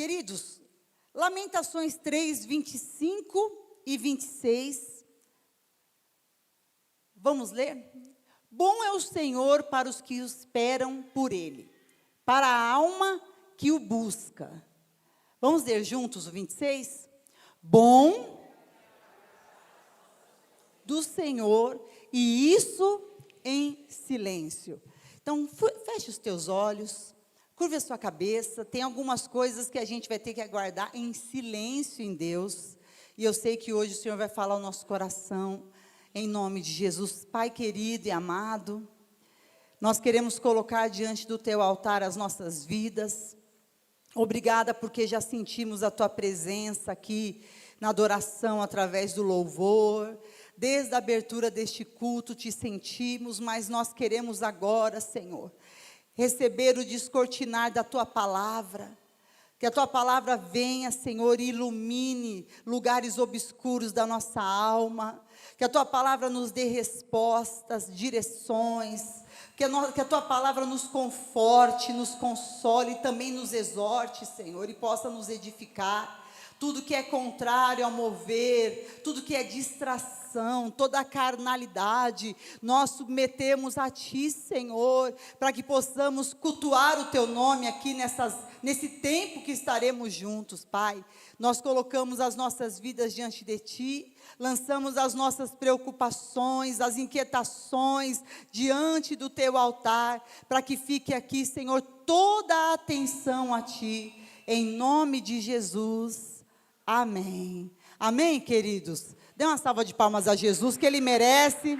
Queridos, Lamentações 3, 25 e 26. Vamos ler? Bom é o Senhor para os que esperam por Ele, para a alma que o busca. Vamos ler juntos o 26? Bom do Senhor, e isso em silêncio. Então, feche os teus olhos, curve a sua cabeça. Tem algumas coisas que a gente vai ter que aguardar em silêncio em Deus. E eu sei que hoje o Senhor vai falar ao nosso coração, em nome de Jesus. Pai querido e amado, nós queremos colocar diante do teu altar as nossas vidas. Obrigada porque já sentimos a tua presença aqui na adoração através do louvor. Desde a abertura deste culto te sentimos, mas nós queremos agora, Senhor, receber o descortinar da tua palavra. Que a tua palavra venha, Senhor, e ilumine lugares obscuros da nossa alma. Que a tua palavra nos dê respostas, direções. Que a tua palavra nos conforte, nos console e também nos exorte, Senhor, e possa nos edificar. Tudo que é contrário ao mover, tudo que é distração, toda a carnalidade, nós submetemos a Ti, Senhor, para que possamos cultuar o Teu nome aqui nesse tempo que estaremos juntos, Pai. Nós colocamos as nossas vidas diante de Ti, lançamos as nossas preocupações, as inquietações diante do Teu altar, para que fique aqui, Senhor, toda a atenção a Ti, em nome de Jesus. Amém. Amém, queridos? Dê uma salva de palmas a Jesus, que Ele merece.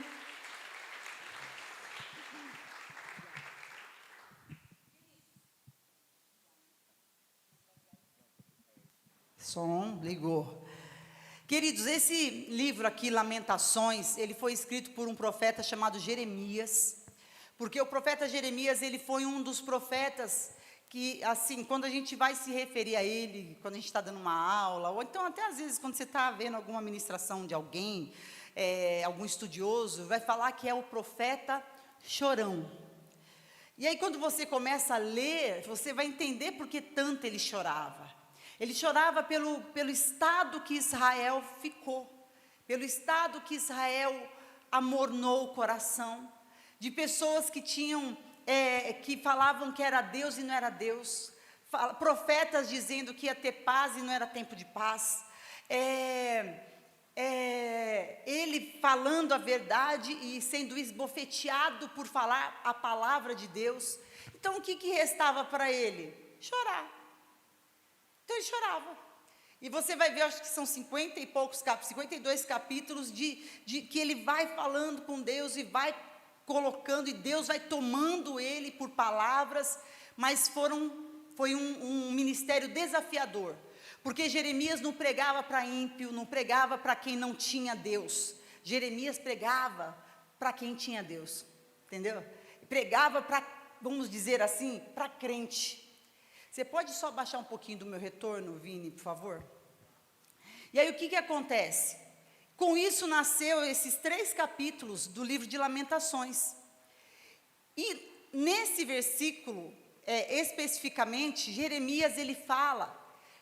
Som, ligou. Queridos, esse livro aqui, Lamentações, ele foi escrito por um profeta chamado Jeremias, porque o profeta Jeremias, ele foi um dos profetas que, assim, quando a gente vai se referir a ele, quando a gente está dando uma aula, ou então até às vezes quando você está vendo alguma ministração de alguém, algum estudioso, vai falar que é o profeta chorão. E aí quando você começa a ler, você vai entender por que tanto ele chorava. Ele chorava pelo estado que Israel ficou, pelo estado que Israel amornou o coração, de pessoas que que falavam que era Deus e não era Deus, profetas dizendo que ia ter paz e não era tempo de paz, ele falando a verdade e sendo esbofeteado por falar a palavra de Deus. Então o que restava para ele? Chorar. Então ele chorava. E você vai ver, acho que são 50 e poucos 52 capítulos de que ele vai falando com Deus e vai colocando, e Deus vai tomando ele por palavras, mas foi um ministério desafiador, porque Jeremias não pregava para ímpio, não pregava para quem não tinha Deus. Jeremias pregava para quem tinha Deus, entendeu? Pregava para, vamos dizer assim, para crente. Você pode só baixar um pouquinho do meu retorno, Vini, por favor? E aí o que acontece? Com isso nasceu esses 3 capítulos do livro de Lamentações. E nesse versículo, especificamente, Jeremias ele fala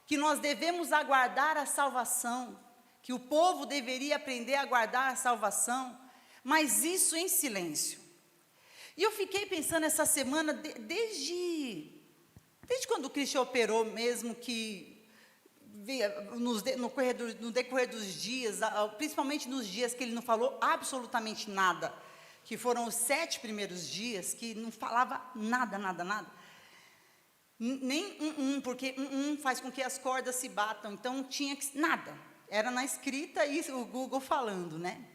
que nós devemos aguardar a salvação, que o povo deveria aprender a aguardar a salvação, mas isso em silêncio. E eu fiquei pensando essa semana, desde quando o Cristo operou mesmo, que no decorrer dos dias, principalmente nos dias que ele não falou absolutamente nada, que foram os 7 primeiros dias, que não falava nada, nem porque faz com que as cordas se batam, então tinha que, nada, era na escrita e o Google falando, né?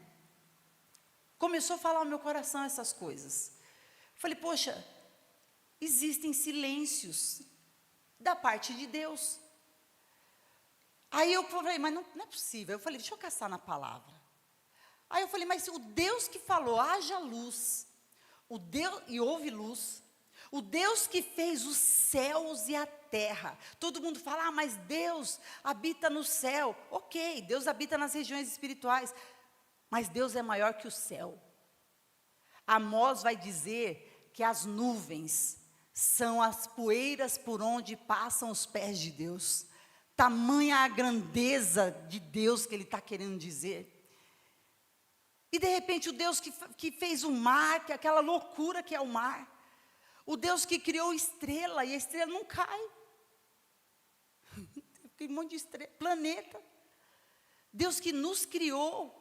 Começou a falar ao meu coração essas coisas. Falei, poxa, existem silêncios da parte de Deus. Aí eu falei, mas não é possível. Eu falei, deixa eu caçar na palavra. Aí eu falei, mas o Deus que falou, haja luz, e houve luz, o Deus que fez os céus e a terra. Todo mundo fala, mas Deus habita no céu. Ok, Deus habita nas regiões espirituais, mas Deus é maior que o céu. Amós vai dizer que as nuvens são as poeiras por onde passam os pés de Deus. Tamanha a grandeza de Deus que Ele está querendo dizer. E de repente o Deus que fez o mar, que é aquela loucura que é o mar. O Deus que criou estrela, e a estrela não cai. Tem um monte de estrela, planeta. Deus que nos criou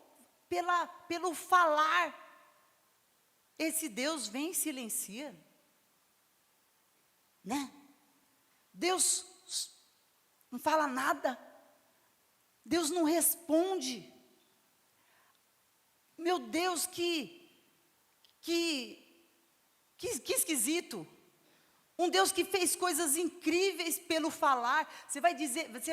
pelo falar. Esse Deus vem e silencia. Né? Deus não fala nada. Deus não responde. Meu Deus, que esquisito. Um Deus que fez coisas incríveis pelo falar. Você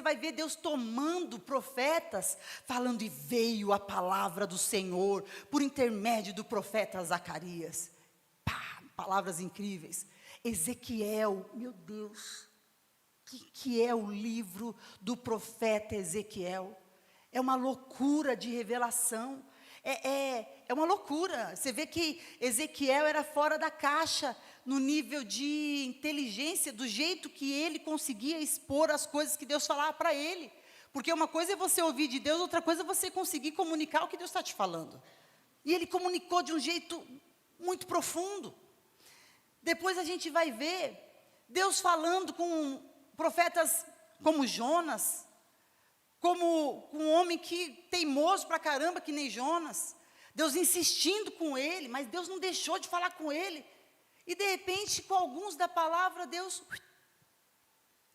vai ver Deus tomando profetas, falando, e veio a palavra do Senhor, por intermédio do profeta Zacarias. Pá, palavras incríveis. Ezequiel, meu Deus, que é o livro do profeta Ezequiel? É uma loucura de revelação. É uma loucura. Você vê que Ezequiel era fora da caixa, no nível de inteligência, do jeito que ele conseguia expor as coisas que Deus falava para ele. Porque uma coisa é você ouvir de Deus, outra coisa é você conseguir comunicar o que Deus está te falando. E ele comunicou de um jeito muito profundo. Depois a gente vai ver Deus falando com profetas como Jonas, como um homem teimoso pra caramba, que nem Jonas. Deus insistindo com ele, mas Deus não deixou de falar com ele. E de repente, com alguns da palavra, Deus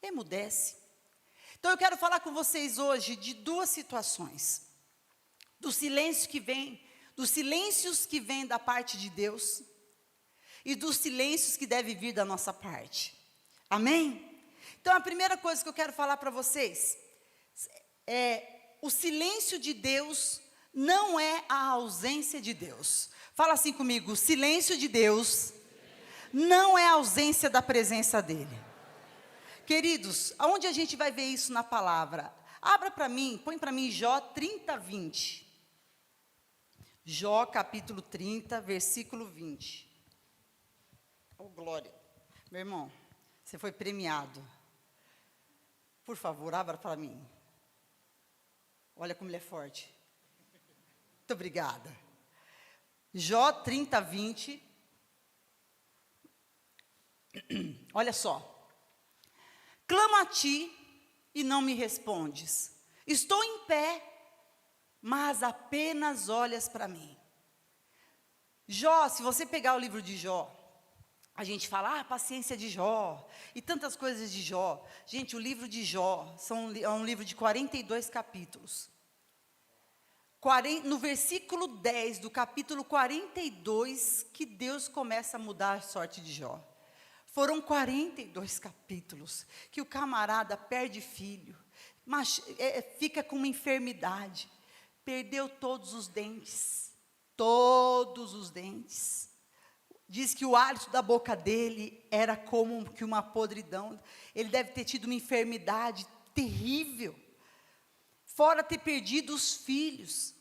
emudece. Então eu quero falar com vocês hoje de duas situações. Dos silêncios que vêm da parte de Deus, e dos silêncios que devem vir da nossa parte. Amém? Então a primeira coisa que eu quero falar para vocês o silêncio de Deus não é a ausência de Deus. Fala assim comigo: o silêncio de Deus não é a ausência da presença dEle. Queridos, aonde a gente vai ver isso na palavra? Abra para mim, põe para mim Jó 30, 20. Jó capítulo 30, versículo 20. Oh, glória. Meu irmão, você foi premiado. Por favor, abra para mim. Olha como ele é forte. Muito obrigada. Jó 30, 20. Olha só. Clamo a ti e não me respondes. Estou em pé, mas apenas olhas para mim. Jó, se você pegar o livro de Jó, a gente fala, paciência de Jó, e tantas coisas de Jó. Gente, o livro de Jó é um livro de 42 capítulos. No versículo 10 do capítulo 42, que Deus começa a mudar a sorte de Jó. Foram 42 capítulos que o camarada perde filho, fica com uma enfermidade, perdeu todos os dentes. Diz que o hálito da boca dele era como que uma podridão. Ele deve ter tido uma enfermidade terrível. Fora ter perdido os filhos.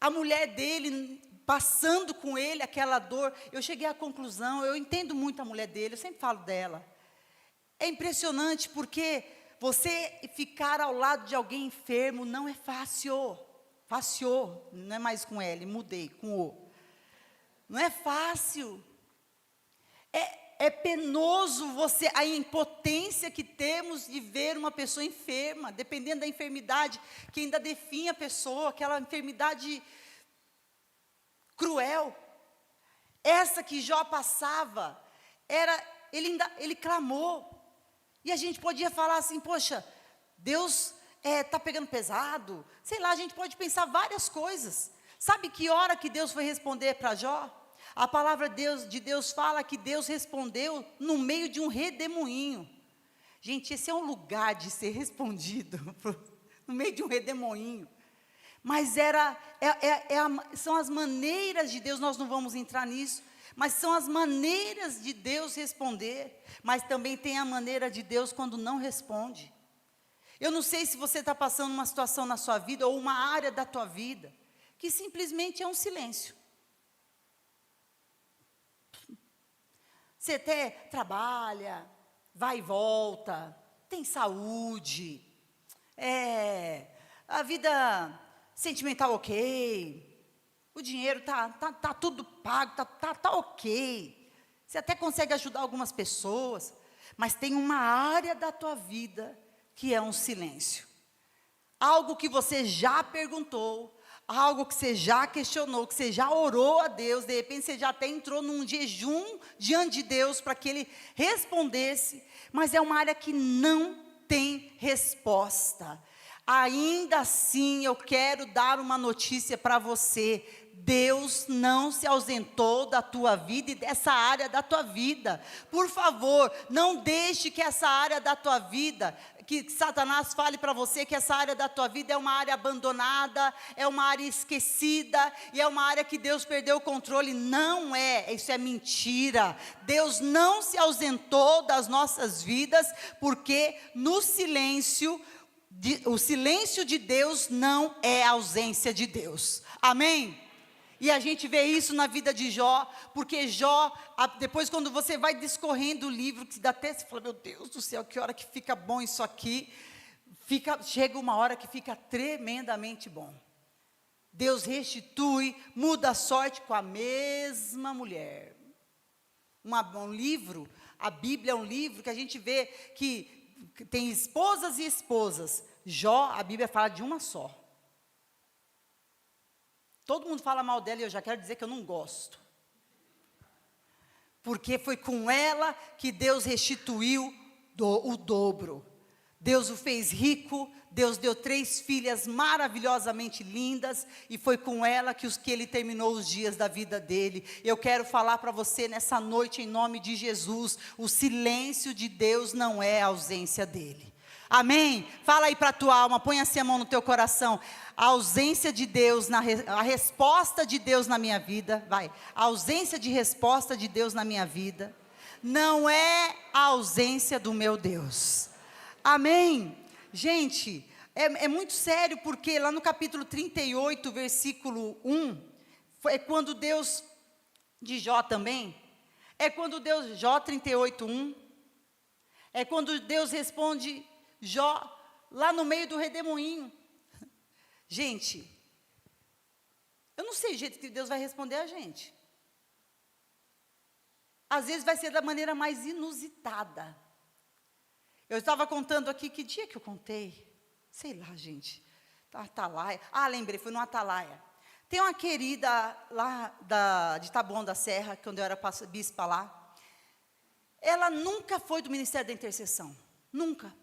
A mulher dele passando com ele aquela dor. Eu cheguei à conclusão, eu entendo muito a mulher dele, eu sempre falo dela. É impressionante porque você ficar ao lado de alguém enfermo não é fácil. Fácil, não é mais com L, mudei, com O. Não é fácil. É penoso a impotência que temos de ver uma pessoa enferma, dependendo da enfermidade, que ainda define a pessoa, aquela enfermidade cruel. Essa que Jó passava, ele clamou. E a gente podia falar assim, poxa, Deus está pegando pesado. Sei lá, a gente pode pensar várias coisas. Sabe que hora que Deus foi responder para Jó? A palavra de Deus fala que Deus respondeu no meio de um redemoinho. Gente, esse é um lugar de ser respondido, no meio de um redemoinho. Mas são as maneiras de Deus, nós não vamos entrar nisso, mas são as maneiras de Deus responder, mas também tem a maneira de Deus quando não responde. Eu não sei se você está passando uma situação na sua vida, ou uma área da tua vida, que simplesmente é um silêncio. Você até trabalha, vai e volta, tem saúde, a vida sentimental ok, o dinheiro tá tudo pago, tá ok. Você até consegue ajudar algumas pessoas, mas tem uma área da tua vida que é um silêncio. Algo que você já perguntou, algo que você já questionou, que você já orou a Deus, de repente você já até entrou num jejum diante de Deus para que Ele respondesse, mas é uma área que não tem resposta. Ainda assim, eu quero dar uma notícia para você. Deus não se ausentou da tua vida e dessa área da tua vida. Por favor, não deixe que essa área da tua vida, que Satanás fale para você que essa área da tua vida é uma área abandonada, é uma área esquecida, e é uma área que Deus perdeu o controle. Não é, isso é mentira. Deus não se ausentou das nossas vidas, porque no silêncio, o silêncio de Deus não é a ausência de Deus. Amém? E a gente vê isso na vida de Jó, porque Jó, depois quando você vai discorrendo o livro, que dá até, você fala, meu Deus do céu, que hora que fica bom isso aqui, chega uma hora que fica tremendamente bom. Deus restitui, muda a sorte com a mesma mulher. Um livro, a Bíblia é um livro que a gente vê que tem esposas e esposas. Jó, a Bíblia fala de uma só. Todo mundo fala mal dela e eu já quero dizer que eu não gosto. Porque foi com ela que Deus restituiu o dobro. Deus o fez rico, Deus deu 3 filhas maravilhosamente lindas, e foi com ela que ele terminou os dias da vida dele. Eu quero falar para você nessa noite, em nome de Jesus, o silêncio de Deus não é a ausência dele. Amém? Fala aí para a tua alma, põe assim a mão no teu coração. A ausência de Deus, a resposta de Deus na minha vida, vai. A ausência de resposta de Deus na minha vida, não é a ausência do meu Deus. Amém? Gente, é muito sério, porque lá no capítulo 38, versículo 1, é quando Deus, de Jó também, Jó 38, 1, é quando Deus responde Jó, lá no meio do redemoinho. Gente, eu não sei o jeito que Deus vai responder a gente. Às vezes vai ser da maneira mais inusitada. Eu estava contando aqui, que dia que eu contei? Sei lá, gente. Atalaia. Lembrei, foi no Atalaia. Tem uma querida lá de Taboão da Serra, quando eu era bispa lá. Ela nunca foi do Ministério da Intercessão. Nunca.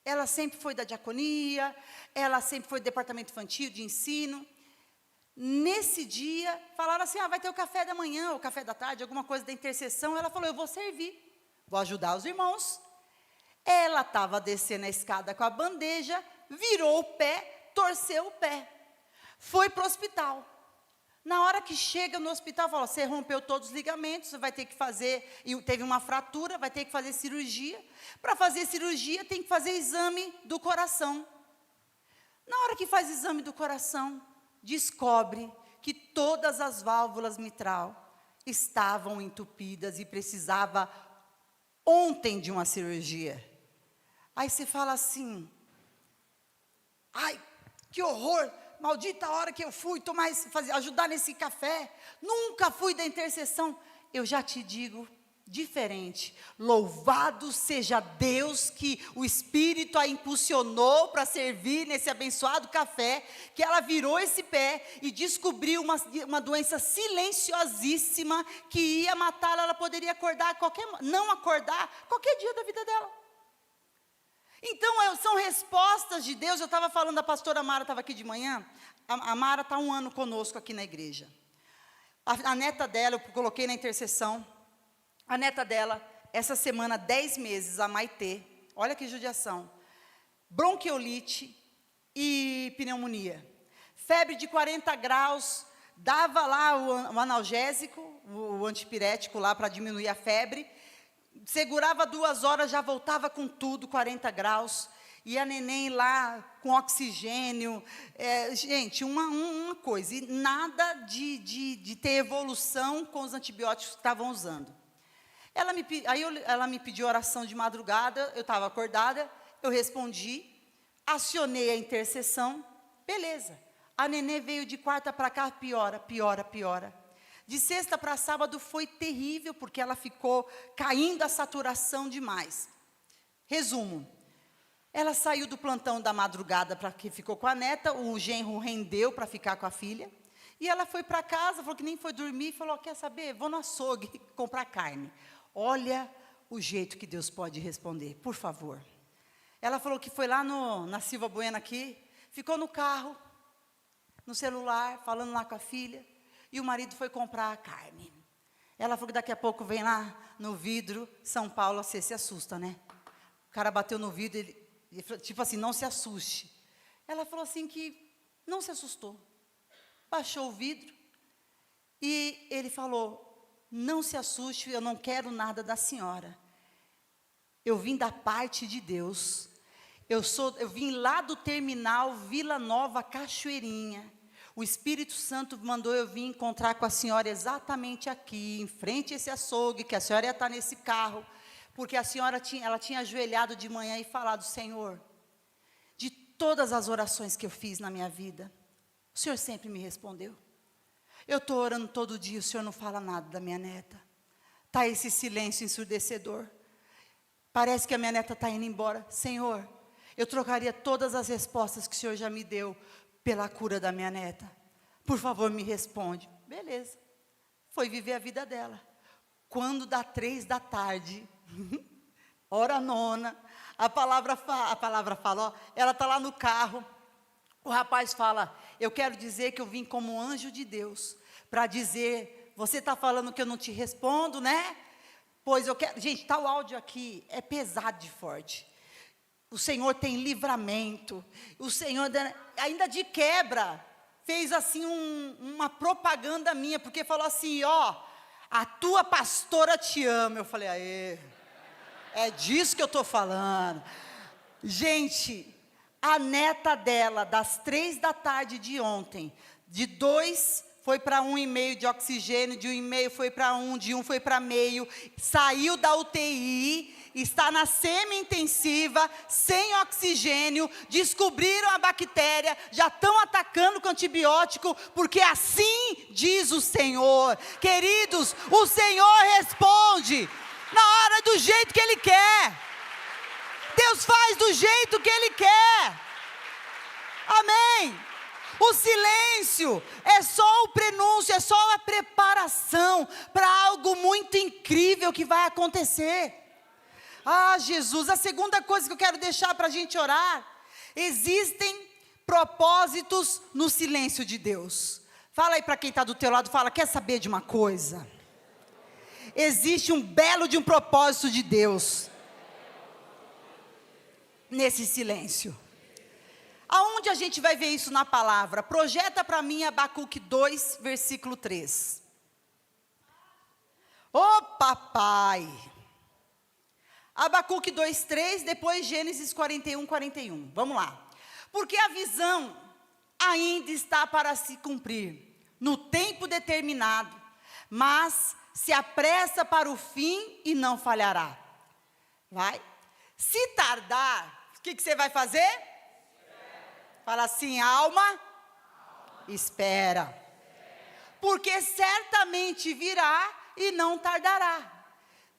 Ela sempre foi da diaconia, ela sempre foi do departamento infantil, de ensino. Nesse dia, falaram assim, vai ter o café da manhã, o café da tarde, alguma coisa da intercessão. Ela falou, eu vou servir, vou ajudar os irmãos. Ela estava descendo a escada com a bandeja, virou o pé, torceu o pé. Foi para o hospital. Na hora que chega no hospital, fala, você rompeu todos os ligamentos, você vai ter que fazer, e teve uma fratura, vai ter que fazer cirurgia. Para fazer cirurgia, tem que fazer exame do coração. Na hora que faz exame do coração, descobre que todas as válvulas mitral estavam entupidas e precisava ontem de uma cirurgia. Aí você fala assim, ai, que horror! Maldita hora que eu fui ajudar nesse café. Nunca fui da intercessão. Eu já te digo, diferente. Louvado seja Deus que o Espírito a impulsionou para servir nesse abençoado café, que ela virou esse pé e descobriu uma doença silenciosíssima que ia matá-la. Ela poderia não acordar qualquer dia da vida dela. Então, são respostas de Deus. Eu estava falando, a pastora Mara estava aqui de manhã. A Mara está 1 ano conosco aqui na igreja. A neta dela, eu coloquei na intercessão. A neta dela, essa semana, 10 meses, a Maitê. Olha que judiação. Bronquiolite e pneumonia. Febre de 40 graus. Dava lá o analgésico, o antipirético lá para diminuir a febre. Segurava 2 horas, já voltava com tudo, 40 graus, e a neném lá com oxigênio, gente, uma coisa, e nada de ter evolução com os antibióticos que estavam usando. Ela me pediu oração de madrugada, eu estava acordada, eu respondi, acionei a intercessão, beleza. A nenê veio de quarta para cá, piora, piora, piora. De sexta para sábado foi terrível, porque ela ficou caindo a saturação demais. Resumo, ela saiu do plantão da madrugada para que ficou com a neta, o genro rendeu para ficar com a filha, e ela foi para casa, falou que nem foi dormir, falou, quer saber, vou no açougue comprar carne. Olha o jeito que Deus pode responder, por favor. Ela falou que foi lá na Silva Bueno aqui, ficou no carro, no celular, falando lá com a filha, e o marido foi comprar a carne. Ela falou que daqui a pouco vem lá no vidro, São Paulo, você se assusta, né? O cara bateu no vidro, ele falou, tipo assim, não se assuste. Ela falou assim que não se assustou. Baixou o vidro, e ele falou, não se assuste, eu não quero nada da senhora. Eu vim da parte de Deus. Eu vim lá do terminal Vila Nova Cachoeirinha. O Espírito Santo mandou eu vir encontrar com a senhora exatamente aqui, em frente a esse açougue, que a senhora ia estar nesse carro, porque a senhora ela tinha ajoelhado de manhã e falado, Senhor, de todas as orações que eu fiz na minha vida, o Senhor sempre me respondeu. Eu estou orando todo dia, o Senhor não fala nada da minha neta. Está esse silêncio ensurdecedor. Parece que a minha neta está indo embora. Senhor, eu trocaria todas as respostas que o Senhor já me deu pela cura da minha neta. Por favor, me responde. Beleza. Foi viver a vida dela. Quando dá 3 da tarde, hora nona, a palavra fala, ó, ela está lá no carro. O rapaz fala, eu quero dizer que eu vim como anjo de Deus, para dizer, você está falando que eu não te respondo, né? Pois eu quero, gente, tá o áudio aqui, é pesado de forte. O Senhor tem livramento, o Senhor, ainda de quebra, fez assim uma propaganda minha, porque falou assim, ó, a tua pastora te ama. Eu falei, aê, é disso que eu estou falando. Gente, a neta dela, das 3 da tarde de ontem, de 2 foi para 1,5 de oxigênio, de 1,5 foi para 1, de 1 foi para meio, saiu da UTI, está na semi-intensiva, sem oxigênio, descobriram a bactéria, já estão atacando com antibiótico, porque assim diz o Senhor. Queridos, o Senhor responde na hora, do jeito que Ele quer. Deus faz do jeito que Ele quer. Amém. O silêncio é só o prenúncio, é só a preparação para algo muito incrível que vai acontecer. Ah, Jesus, a segunda coisa que eu quero deixar para a gente orar, existem propósitos no silêncio de Deus. Fala aí para quem está do teu lado, fala, quer saber de uma coisa? Existe um belo de um propósito de Deus nesse silêncio. Aonde a gente vai ver isso na palavra? Projeta para mim Abacuque 2, versículo 3. Ô papai! Abacuque 2, 3, depois Gênesis 41, 41. Vamos lá. Porque a visão ainda está para se cumprir, no tempo determinado, mas se apressa para o fim e não falhará. Vai. Se tardar, o que você vai fazer? Fala assim, alma, espera. Porque certamente virá e não tardará.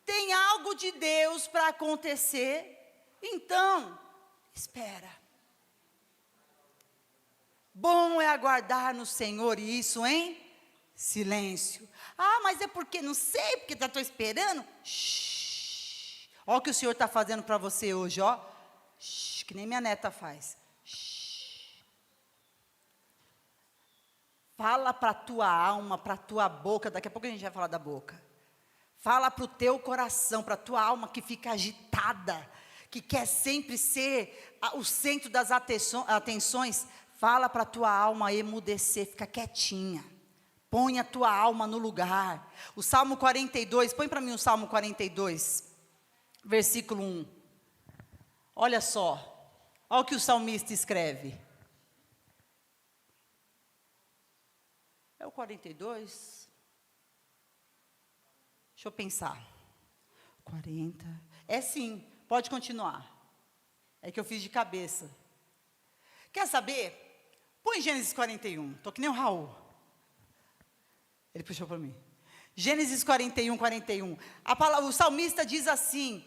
Tem algo de Deus para acontecer, então, espera. Bom é aguardar no Senhor, e isso em silêncio. Ah, mas é porque, não sei, porque estou esperando. Shhh. Olha o que o Senhor está fazendo para você hoje, ó. Shhh, que nem minha neta faz. Fala para a tua alma, para a tua boca, daqui a pouco a gente vai falar da boca. Fala para o teu coração, para a tua alma que fica agitada, que quer sempre ser o centro das atenções. Fala para a tua alma emudecer, fica quietinha. Põe a tua alma no lugar. O Salmo 42, põe para mim o Salmo 42, versículo 1. Olha só, olha o que o salmista escreve. É o 42? Deixa eu pensar. 40. É sim, pode continuar. É que eu fiz de cabeça. Quer saber? Põe Gênesis 41. Estou que nem o Raul. Ele puxou para mim. Gênesis 41, 41. O salmista diz assim: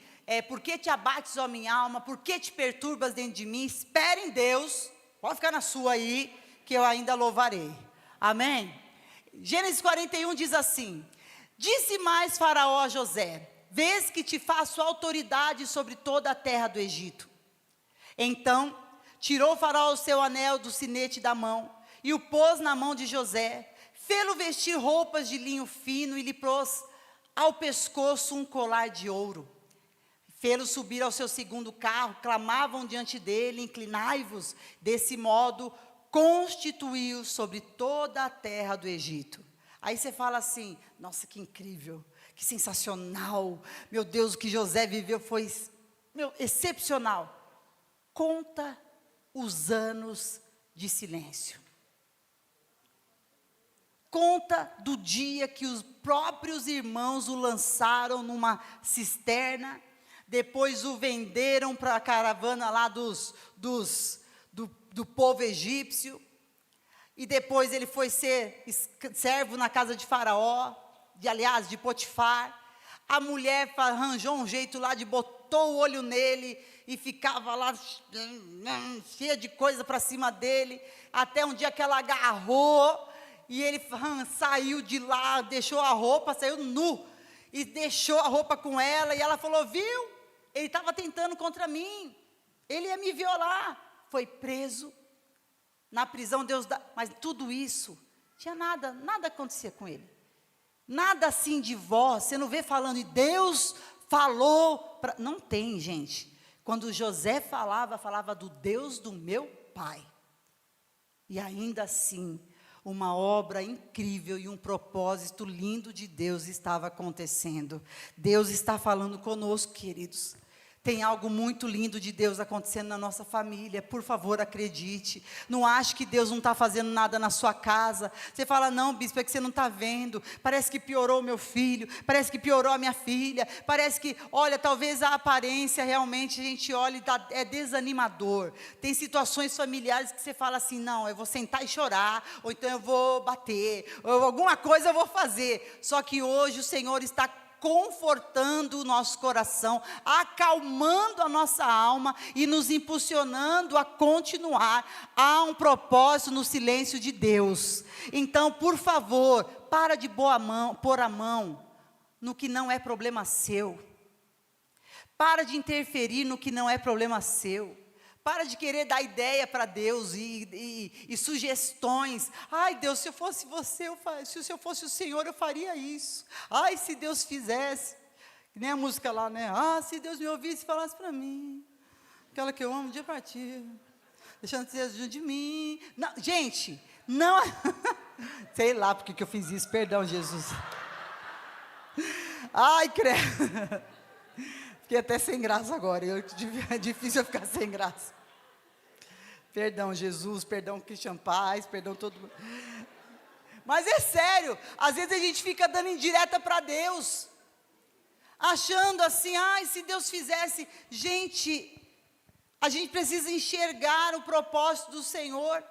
por que te abates, ó minha alma? Por que te perturbas dentro de mim? Espere em Deus. Pode ficar na sua aí, que eu ainda louvarei. Amém? Gênesis 41 diz assim: disse mais Faraó a José: vês que te faço autoridade sobre toda a terra do Egito. Então tirou Faraó o seu anel do sinete da mão e o pôs na mão de José, fê-lo vestir roupas de linho fino e lhe pôs ao pescoço um colar de ouro. Fê-lo subir ao seu segundo carro, clamavam diante dele: inclinai-vos. Desse modo constituiu sobre toda a terra do Egito. Aí você fala assim: nossa, que incrível, que sensacional, meu Deus, o que José viveu foi excepcional. Conta os anos de silêncio. Conta do dia que os próprios irmãos o lançaram numa cisterna, depois o venderam para a caravana lá do povo egípcio, e depois ele foi ser servo na casa de Faraó, aliás, de Potifar. A mulher arranjou um jeito lá, botou o olho nele, e ficava lá cheia de coisa para cima dele, até um dia que ela agarrou, e ele saiu de lá, deixou a roupa, saiu nu, e deixou a roupa com ela, e ela falou: viu, ele estava tentando contra mim, ele ia me violar. Foi preso, na prisão mas tudo isso, tinha nada acontecia com ele, nada assim de voz, você não vê falando, e Deus falou, não tem, gente. Quando José falava do Deus do meu pai, e ainda assim, uma obra incrível e um propósito lindo de Deus estava acontecendo. Deus está falando conosco, queridos. Tem algo muito lindo de Deus acontecendo na nossa família. Por favor, acredite. Não ache que Deus não está fazendo nada na sua casa. Você fala: não, bispo, é que você não está vendo. Parece que piorou o meu filho. Parece que piorou a minha filha. Parece que, olha, talvez a aparência realmente a gente olha e é desanimador. Tem situações familiares que você fala assim: não, eu vou sentar e chorar. Ou então eu vou bater. Ou alguma coisa eu vou fazer. Só que hoje o Senhor está confortando o nosso coração, acalmando a nossa alma e nos impulsionando a continuar. Há um propósito no silêncio de Deus. Então, por favor, para de pôr a mão no que não é problema seu. Para de interferir no que não é problema seu. Para de querer dar ideia para Deus e sugestões. Ai, Deus, se eu fosse você, se eu fosse o Senhor, eu faria isso. Ai, se Deus fizesse. Que nem a música lá, né? Ah, se Deus me ouvisse e falasse para mim. Aquela que eu amo, dia partir. Deixando de ser junto de mim. Não, gente, não. Sei lá porque que eu fiz isso. Perdão, Jesus. Ai, credo. Fiquei até sem graça agora. É difícil eu ficar sem graça. Perdão, Jesus, perdão, Christian Paz, perdão todo mundo. Mas é sério, às vezes a gente fica dando indireta para Deus, achando assim: ai, se Deus fizesse. Gente, a gente precisa enxergar o propósito do Senhor.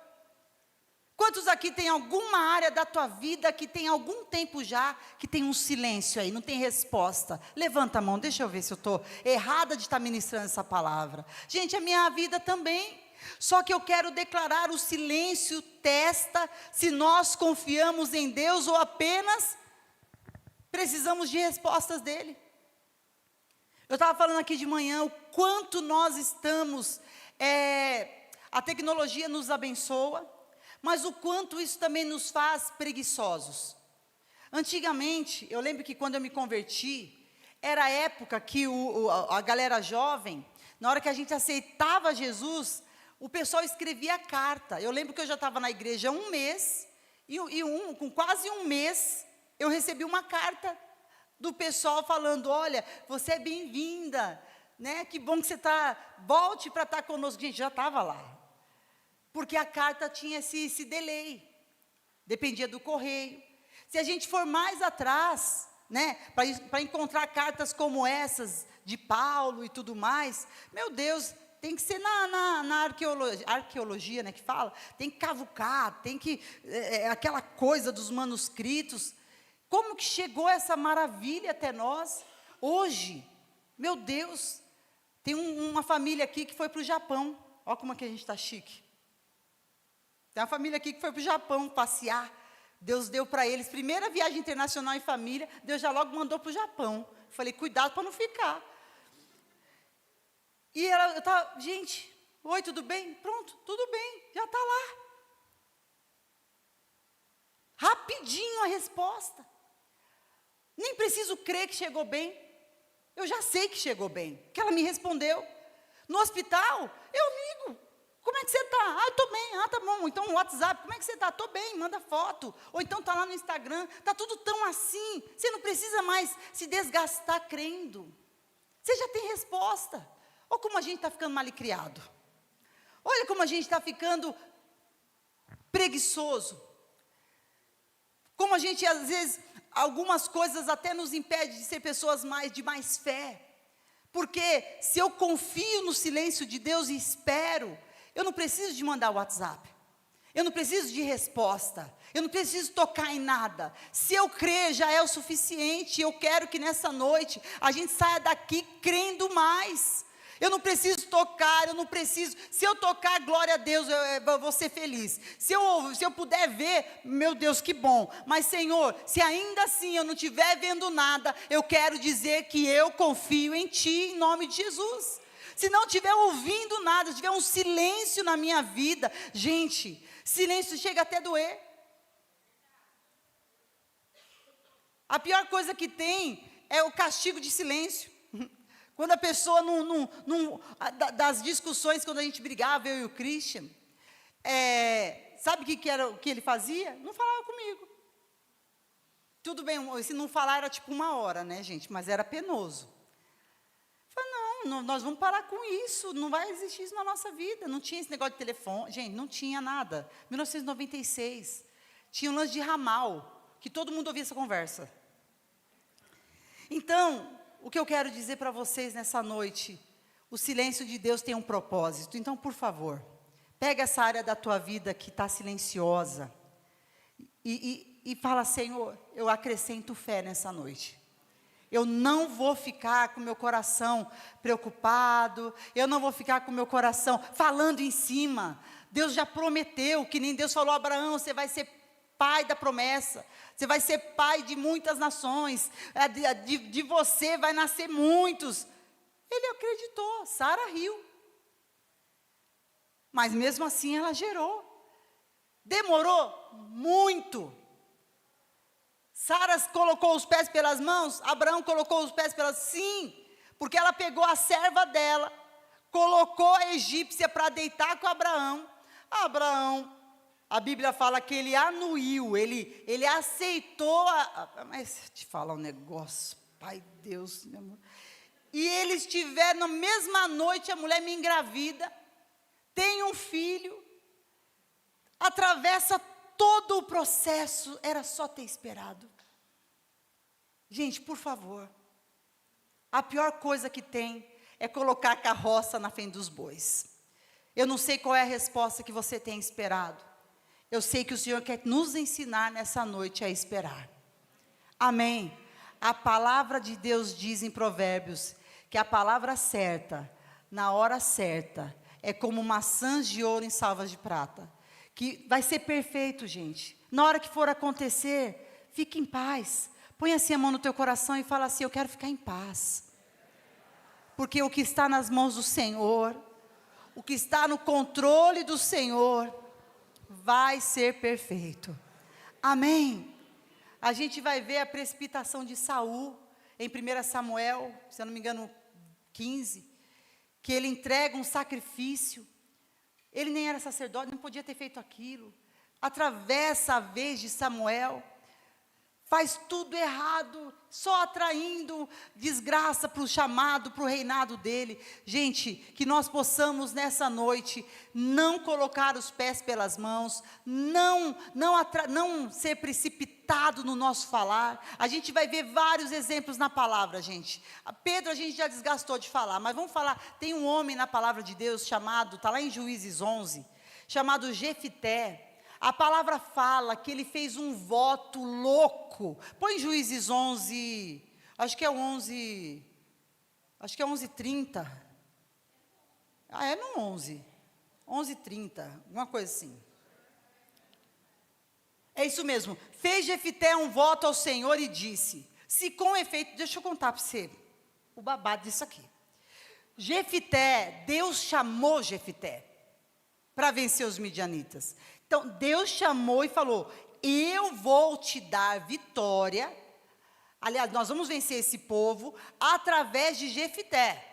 Quantos aqui tem alguma área da tua vida que tem algum tempo já, que tem um silêncio aí, não tem resposta? Levanta a mão, deixa eu ver se eu estou errada de estar ministrando essa palavra. Gente, a minha vida também. Só que eu quero declarar: o silêncio testa se nós confiamos em Deus ou apenas precisamos de respostas dEle. Eu estava falando aqui de manhã o quanto nós estamos, a tecnologia nos abençoa, mas o quanto isso também nos faz preguiçosos. Antigamente, eu lembro que quando eu me converti, era a época que a galera jovem, na hora que a gente aceitava Jesus, o pessoal escrevia carta. Eu lembro que eu já estava na igreja um mês, com quase um mês, eu recebi uma carta do pessoal falando: olha, você é bem-vinda, né? Que bom que você volte para estar conosco. Gente, já estava lá, porque a carta tinha esse delay, dependia do correio. Se a gente for mais atrás, né, para encontrar cartas como essas, de Paulo e tudo mais, meu Deus, tem que ser na arqueologia, né, que fala, tem que cavucar, tem que, aquela coisa dos manuscritos. Como que chegou essa maravilha até nós? Hoje, meu Deus, tem uma família aqui que foi para o Japão, olha como é que a gente está chique. Tem uma família aqui que foi para o Japão passear, Deus deu para eles, primeira viagem internacional em família, Deus já logo mandou para o Japão. Falei, cuidado para não ficar. E eu estava, gente, oi, tudo bem? Pronto, tudo bem, já está lá. Rapidinho a resposta. Nem preciso crer que chegou bem. Eu já sei que chegou bem, que ela me respondeu. No hospital, eu ligo. Como é que você está? Ah, eu estou bem. Ah, tá bom. Então, no WhatsApp, como é que você está? Estou bem, manda foto. Ou então está lá no Instagram. Está tudo tão assim. Você não precisa mais se desgastar crendo. Você já tem resposta. Olha como a gente está ficando mal-criado. Olha como a gente está ficando preguiçoso. Como a gente, às vezes, algumas coisas até nos impedem de ser pessoas de mais fé. Porque se eu confio no silêncio de Deus e espero, eu não preciso de mandar WhatsApp. Eu não preciso de resposta. Eu não preciso tocar em nada. Se eu crer, já é o suficiente. Eu quero que nessa noite a gente saia daqui crendo mais. Eu não preciso tocar, eu não preciso. Se eu tocar, glória a Deus, eu vou ser feliz. Se eu puder ver, meu Deus, que bom. Mas, Senhor, se ainda assim eu não estiver vendo nada, eu quero dizer que eu confio em Ti, em nome de Jesus. Se não estiver ouvindo nada, se tiver um silêncio na minha vida, gente, silêncio chega até a doer. A pior coisa que tem é o castigo de silêncio. Quando a pessoa, das discussões, quando a gente brigava, eu e o Christian, sabe o que ele fazia? Não falava comigo. Tudo bem, se não falar era tipo 1 hora, né, gente? Mas era penoso. Não, nós vamos parar com isso, não vai existir isso na nossa vida. Não tinha esse negócio de telefone, gente, não tinha nada. 1996, tinha um lance de ramal, que todo mundo ouvia essa conversa. Então, o que eu quero dizer para vocês nessa noite, o silêncio de Deus tem um propósito. Então, por favor, pega essa área da tua vida que está silenciosa e fala, Senhor, eu acrescento fé nessa noite. Eu não vou ficar com meu coração preocupado, eu não vou ficar com meu coração falando em cima. Deus já prometeu, que nem Deus falou a Abraão, você vai ser pai da promessa, você vai ser pai de muitas nações, de você vai nascer muitos. Ele acreditou, Sara riu. Mas mesmo assim ela gerou. Demorou muito. Sara colocou os pés pelas mãos, Abraão colocou os pés pelas... Sim, porque ela pegou a serva dela, colocou a egípcia para deitar com Abraão. Abraão, a Bíblia fala que ele anuiu, ele aceitou, mas te falar um negócio, Pai Deus, meu amor. E eles tiveram, na mesma noite, a mulher me engravida, tem um filho, atravessa todo o processo, era só ter esperado. Gente, por favor, a pior coisa que tem é colocar a carroça na frente dos bois. Eu não sei qual é a resposta que você tem esperado. Eu sei que o Senhor quer nos ensinar nessa noite a esperar. Amém. A palavra de Deus diz em Provérbios que a palavra certa, na hora certa, é como maçãs de ouro em salvas de prata. Que vai ser perfeito, gente. Na hora que for acontecer, fique em paz. Põe assim a mão no teu coração e fala assim, eu quero ficar em paz. Porque o que está nas mãos do Senhor, o que está no controle do Senhor, vai ser perfeito. Amém. A gente vai ver a precipitação de Saul, em 1 Samuel, se eu não me engano, 15, que ele entrega um sacrifício. Ele nem era sacerdote, não podia ter feito aquilo. Atravessa a vez de Samuel. faz tudo errado, só atraindo desgraça para o chamado, para o reinado dele. Gente, que nós possamos nessa noite não colocar os pés pelas mãos, não ser precipitado no nosso falar. A gente vai ver vários exemplos na palavra, gente. Pedro a gente já desgastou de falar, mas vamos falar, tem um homem na palavra de Deus chamado, está lá em Juízes 11, chamado Jefité. A palavra fala que ele fez um voto louco. Põe Juízes 11, acho que é 11:30. É no 11:30, alguma coisa assim. É isso mesmo. Fez Jefité um voto ao Senhor e disse, se com efeito, deixa eu contar para você, o babado disso aqui. Jefité, Deus chamou Jefité para vencer os midianitas. Então, Deus chamou e falou, eu vou te dar vitória. Aliás, nós vamos vencer esse povo através de Jefité.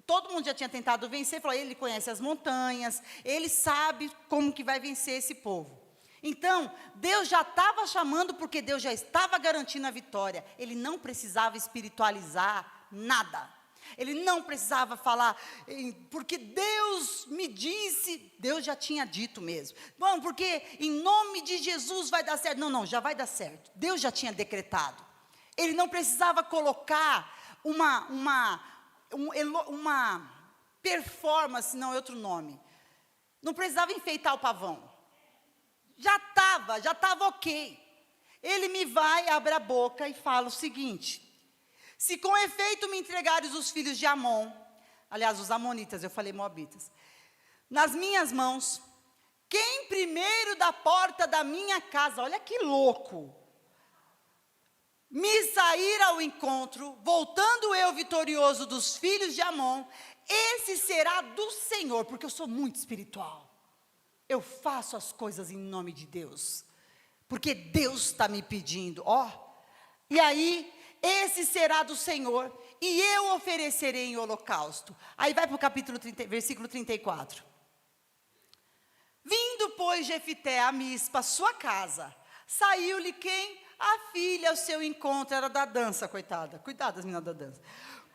Todo mundo já tinha tentado vencer, falou, ele conhece as montanhas, ele sabe como que vai vencer esse povo. Então, Deus já estava chamando, porque Deus já estava garantindo a vitória. Ele não precisava espiritualizar nada. Ele não precisava falar, porque Deus me disse, Deus já tinha dito mesmo. Bom, porque em nome de Jesus vai dar certo. Não, já vai dar certo. Deus já tinha decretado. Ele não precisava colocar uma performance, não é outro nome. Não precisava enfeitar o pavão. Já estava ok. Ele me vai, abre a boca e fala o seguinte, se com efeito me entregares os filhos de Amon, aliás, os amonitas, eu falei moabitas, nas minhas mãos, quem primeiro da porta da minha casa, olha que louco, me sair ao encontro, voltando eu vitorioso dos filhos de Amon, esse será do Senhor, porque eu sou muito espiritual. Eu faço as coisas em nome de Deus, porque Deus está me pedindo, e aí, esse será do Senhor, e eu oferecerei em holocausto. Aí vai para o capítulo 30, versículo 34. Vindo, pois, Jefité a Mispa, sua casa, saiu-lhe quem? A filha ao seu encontro, era da dança, coitada, cuidado das meninas da dança,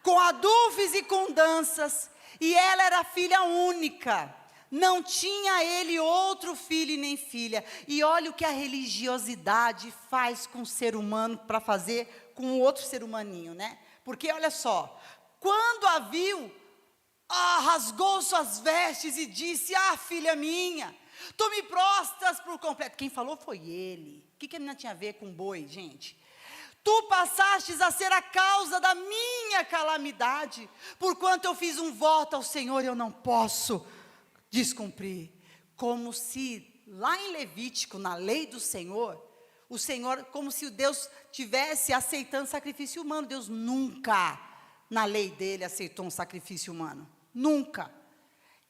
com adufes e com danças, e ela era filha única, não tinha ele outro filho e nem filha. E olha o que a religiosidade faz com o ser humano, para fazer com o outro ser humaninho, né? Porque olha só, quando a viu, rasgou suas vestes e disse, filha minha, tu me prostras por completo. Quem falou foi ele. O que a menina tinha a ver com boi, gente? Tu passastes a ser a causa da minha calamidade, porquanto eu fiz um voto ao Senhor e eu não posso descumprir. Como se lá em Levítico, na lei do Senhor, o Senhor, como se Deus tivesse aceitando sacrifício humano. Deus nunca, na lei dele, aceitou um sacrifício humano. Nunca.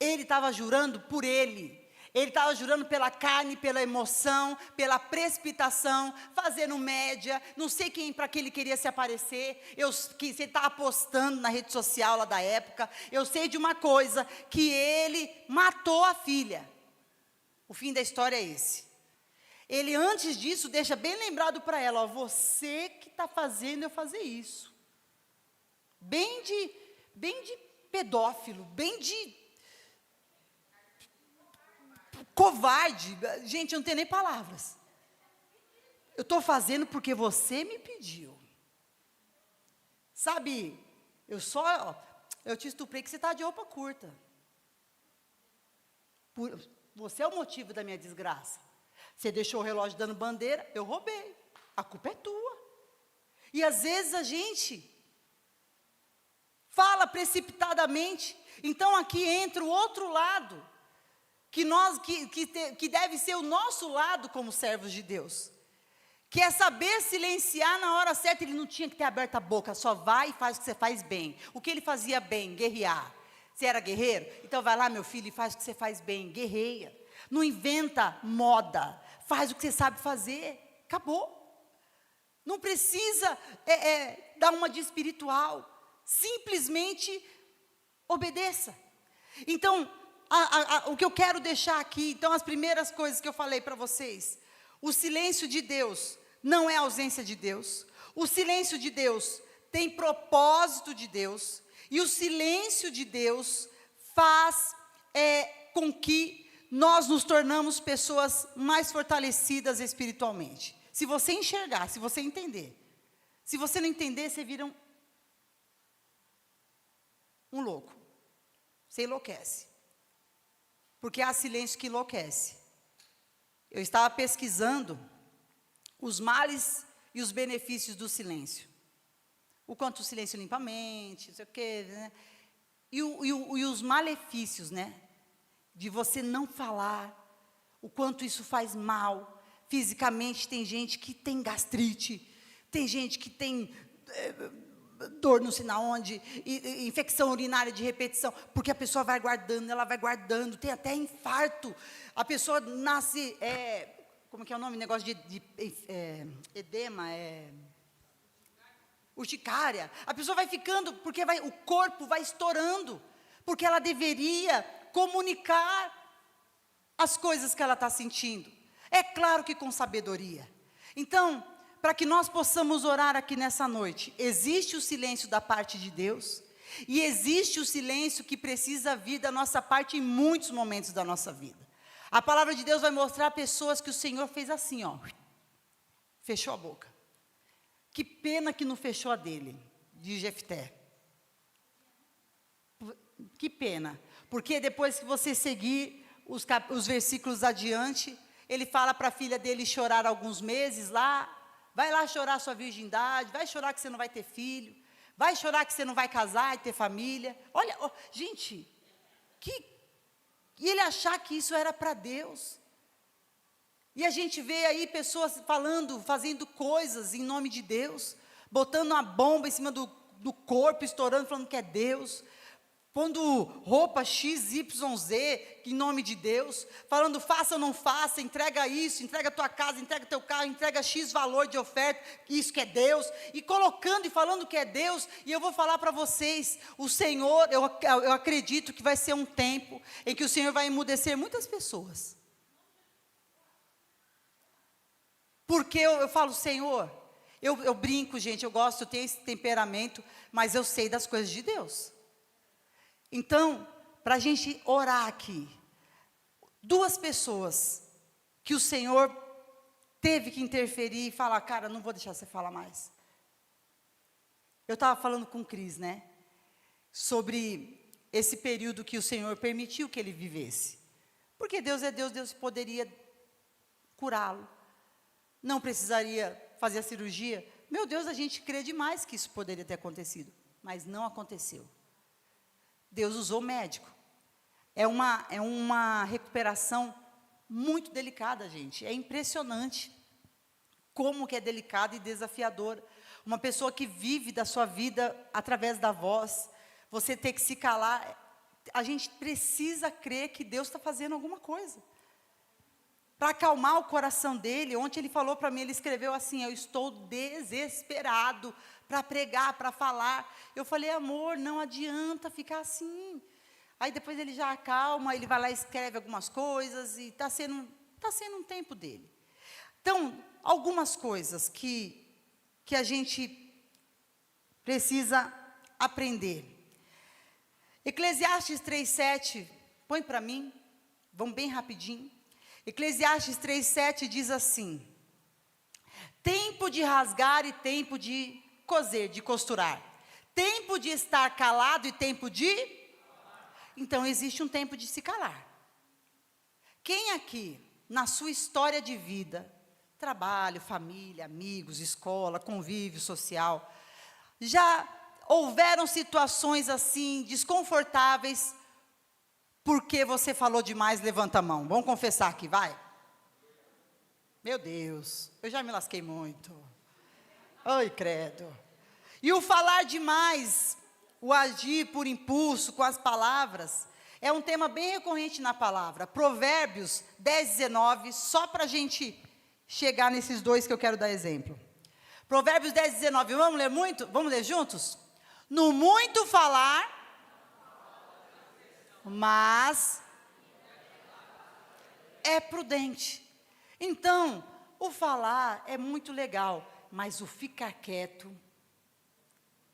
Ele estava jurando por ele. Ele estava jurando pela carne, pela emoção, pela precipitação, fazendo média, não sei para que ele queria se aparecer. Que você está apostando na rede social lá da época. Eu sei de uma coisa, que ele matou a filha. O fim da história é esse. Ele, antes disso, deixa bem lembrado para ela, você que está fazendo eu fazer isso. Bem de pedófilo, bem de covarde. Gente, eu não tenho nem palavras. Eu estou fazendo porque você me pediu. Sabe, eu te estuprei que você está de roupa curta. Você é o motivo da minha desgraça. Você deixou o relógio dando bandeira, eu roubei. A culpa é tua. E às vezes a gente fala precipitadamente. Então aqui entra o outro lado, que deve ser o nosso lado como servos de Deus, que é saber silenciar na hora certa. Ele não tinha que ter aberto a boca, só vai e faz o que você faz bem. O que ele fazia bem? Guerrear. Você era guerreiro? Então vai lá, meu filho, e faz o que você faz bem, guerreia. Não inventa moda, faz o que você sabe fazer, acabou. Não precisa dar uma de espiritual, simplesmente obedeça. Então, o que eu quero deixar aqui, então as primeiras coisas que eu falei para vocês, o silêncio de Deus não é ausência de Deus. O silêncio de Deus tem propósito de Deus. E o silêncio de Deus faz com que nós nos tornamos pessoas mais fortalecidas espiritualmente. Se você enxergar, se você entender. Se você não entender, você vira um louco. Você enlouquece. Porque há silêncio que enlouquece. Eu estava pesquisando os males e os benefícios do silêncio. O quanto o silêncio limpa a mente, não sei o quê, né? E os malefícios, né? De você não falar, o quanto isso faz mal. Fisicamente, tem gente que tem gastrite, tem gente que tem dor não sei na onde, infecção urinária de repetição, porque a pessoa vai guardando, ela vai guardando, tem até infarto. A pessoa nasce, como que é o nome? Negócio de edema, urticária. A pessoa vai ficando, porque o corpo vai estourando, porque ela deveria comunicar as coisas que ela está sentindo. É claro que com sabedoria. Então, para que nós possamos orar aqui nessa noite, existe o silêncio da parte de Deus, e existe o silêncio que precisa vir da nossa parte em muitos momentos da nossa vida. A palavra de Deus vai mostrar pessoas que o Senhor fez assim, ó, fechou a boca. Que pena que não fechou a dele, de Jefté. Que pena, porque depois que você seguir os versículos adiante, ele fala para a filha dele chorar alguns meses lá, vai lá chorar sua virgindade, vai chorar que você não vai ter filho, vai chorar que você não vai casar e ter família. Olha, gente, e ele achar que isso era para Deus. E a gente vê aí pessoas falando, fazendo coisas em nome de Deus, botando uma bomba em cima do corpo, estourando, falando que é Deus, pondo roupa XYZ em nome de Deus, falando faça ou não faça, entrega isso, entrega a tua casa, entrega teu carro, entrega X valor de oferta, isso que é Deus, e colocando e falando que é Deus. E eu vou falar para vocês, o Senhor, eu acredito que vai ser um tempo em que o Senhor vai emudecer muitas pessoas. Porque eu falo, Senhor, eu brinco, gente, eu gosto, eu tenho esse temperamento, mas eu sei das coisas de Deus. Então, para a gente orar aqui, 2 pessoas que o Senhor teve que interferir e falar, cara, não vou deixar você falar mais. Eu estava falando com o Cris, né, sobre esse período que o Senhor permitiu que ele vivesse. Porque Deus é Deus, Deus poderia curá-lo. Não precisaria fazer a cirurgia. Meu Deus, a gente crê demais que isso poderia ter acontecido, mas não aconteceu. Deus usou médico. É uma recuperação muito delicada, gente. É impressionante como que é delicada e desafiadora. Uma pessoa que vive da sua vida através da voz, você ter que se calar. A gente precisa crer que Deus está fazendo alguma coisa. Para acalmar o coração dele. Ontem ele falou para mim, ele escreveu assim, eu estou desesperado para pregar, para falar. Eu falei, amor, não adianta ficar assim. Aí depois ele já acalma, ele vai lá e escreve algumas coisas, e está sendo um tempo dele. Então, algumas coisas que a gente precisa aprender. Eclesiastes 3:7, põe para mim, vamos bem rapidinho. Eclesiastes 3:7 diz assim, tempo de rasgar e tempo de coser, de costurar, tempo de estar calado e tempo de... Então existe um tempo de se calar. Quem aqui, na sua história de vida, trabalho, família, amigos, escola, convívio social, já houveram situações assim, desconfortáveis, porque você falou demais? Levanta a mão, vamos confessar aqui, vai. Meu Deus, eu já me lasquei muito. Ai, credo. E o falar demais, o agir por impulso com as palavras, é um tema bem recorrente na palavra. Provérbios 10:19, só para a gente chegar nesses 2 que eu quero dar exemplo. Provérbios 10:19, vamos ler muito? Vamos ler juntos? No muito falar, mas é prudente. Então, o falar é muito legal, mas o ficar quieto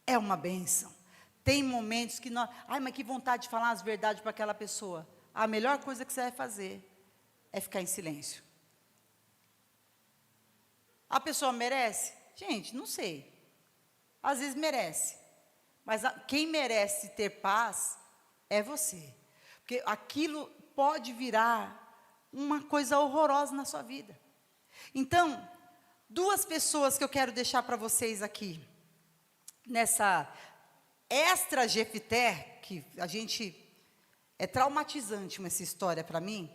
é uma bênção. Tem momentos que nós, mas que vontade de falar as verdades para aquela pessoa. A melhor coisa que você vai fazer é ficar em silêncio. A pessoa merece? Gente, não sei. Às vezes merece. Mas quem merece ter paz é você. Porque aquilo pode virar uma coisa horrorosa na sua vida. Então, duas pessoas que eu quero deixar para vocês aqui, nessa extra Jefté, que a gente, é traumatizante essa história para mim.